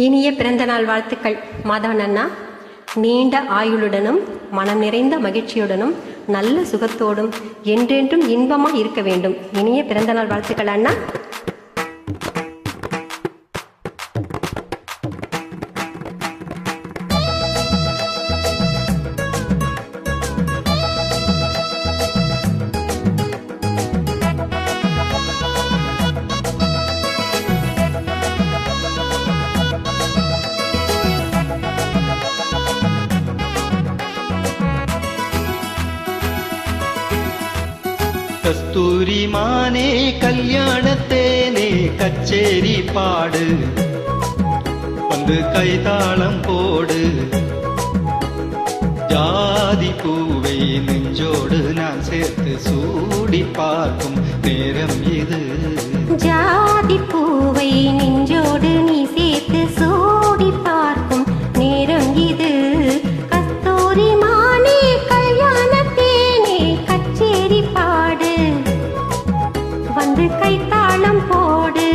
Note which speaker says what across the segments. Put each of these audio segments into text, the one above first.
Speaker 1: இனிய பிறந்தநாள் வாழ்த்துக்கள் மாதவன் அண்ணா. நீண்ட ஆயுளுடனும் மனம் நிறைந்த மகிழ்ச்சியுடனும் நல்ல சுகத்தோடும் என்றென்றும் இன்பமாக இருக்க வேண்டும். இனிய பிறந்தநாள் வாழ்த்துக்கள் அண்ணா.
Speaker 2: கஸ்தூரி மானே கல்யாணத்தேனே கச்சேரி பாடு, வந்து கைதாளம் போடு. ஜாதி பூவை நெஞ்சோடு நான் சேர்த்து சூடி பார்க்கும் நேரம் இது.
Speaker 1: ஜாதி பூவை நெஞ்சோடு நீ சேர்த்து சூடி பார்க்கும் நேரம் இது. கஸ்தூரி மானே கல்யாணத்தேனே கச்சேரி பாடு, வந்து கைத்தாளம் போடு.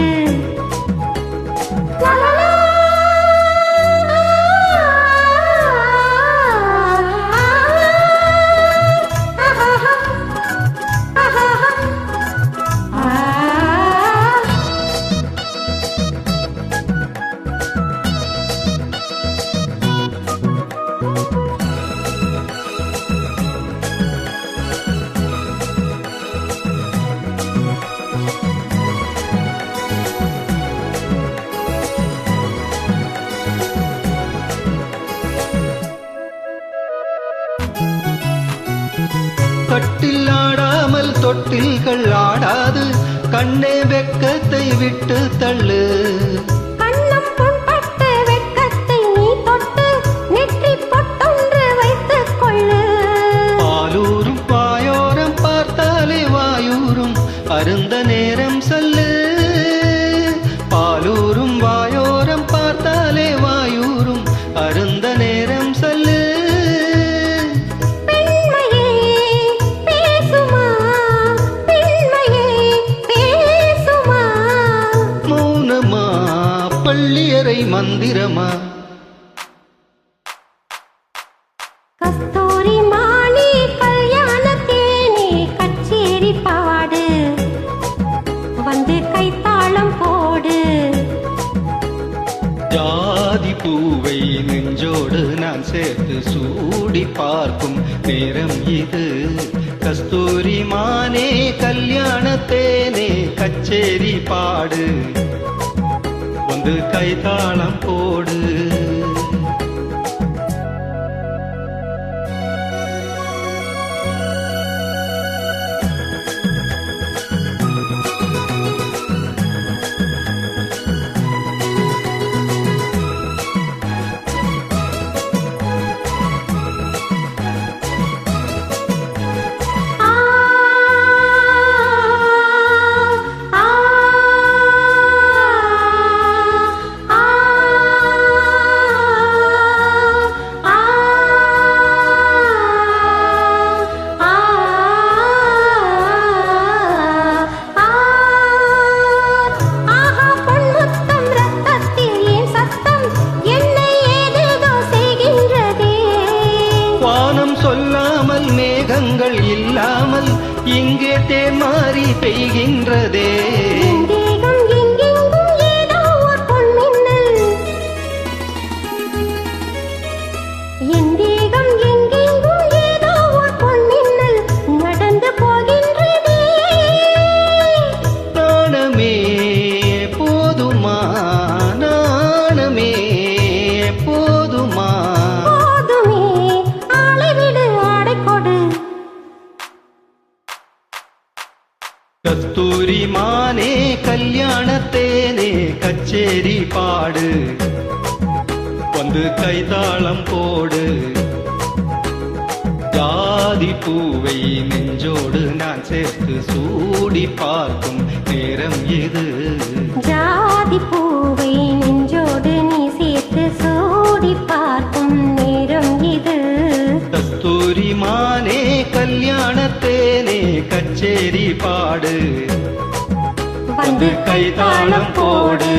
Speaker 2: கட்டில் ஆடாமல் தொட்டில்கள் ஆடாது, கண்ணே வெக்கத்தை விட்டு தள்ளு.
Speaker 1: கண்ணம் புண்பட்டு வெட்கத்தை நீ தொட்டு நெற்றி பொட்டொன்று வைத்துக் கொள்ளு.
Speaker 2: பாலூரும் பாயோரம் பார்த்தாலே வாயூரும் அருந்த நேரம் சொல்லு. பாலூரும் வாயோரம் பார்த்தாலே வாயூரும் அருந்த நேரம் சொல்லு. பள்ளியறை மந்திரமா?
Speaker 1: கஸ்தூரி மானே கல்யாணத்தேனே கச்சேரி பாடு, வந்து கைத்தாளம் போடு.
Speaker 2: ஜாதி பூவை நெஞ்சோடு நான் சேர்த்து சூடி பார்க்கும் நேரம் இது. கஸ்தூரி மானே கல்யாணத்தேனே கச்சேரி பாடு, வந்து கைதாளம் போடு. சொல்லாமல் மேகங்கள் இல்லாமல் இங்கே தேமாறி பெய்கின்றதே. நடந்து போகின்றதே. நாணமே போதுமா, நாணமே போதுமா? கஸ்தூரி மானே கல்யாணத்தேனே கச்சேரி பாடு, வந்து கைதாளம் போடு. ஜாதி பூவை நெஞ்சோடு நான் சேர்த்து சூடி பார்க்கும் நேரம் இது.
Speaker 1: ஜாதி பூவை நெஞ்சோடு நீ சேர்த்து சூடி பார்க்கும் நேரம் இது.
Speaker 2: கஸ்தூரி மானே கல்யாணத்தேனே கச்சேரி பாடு, வந்து கைதாளம் போடு.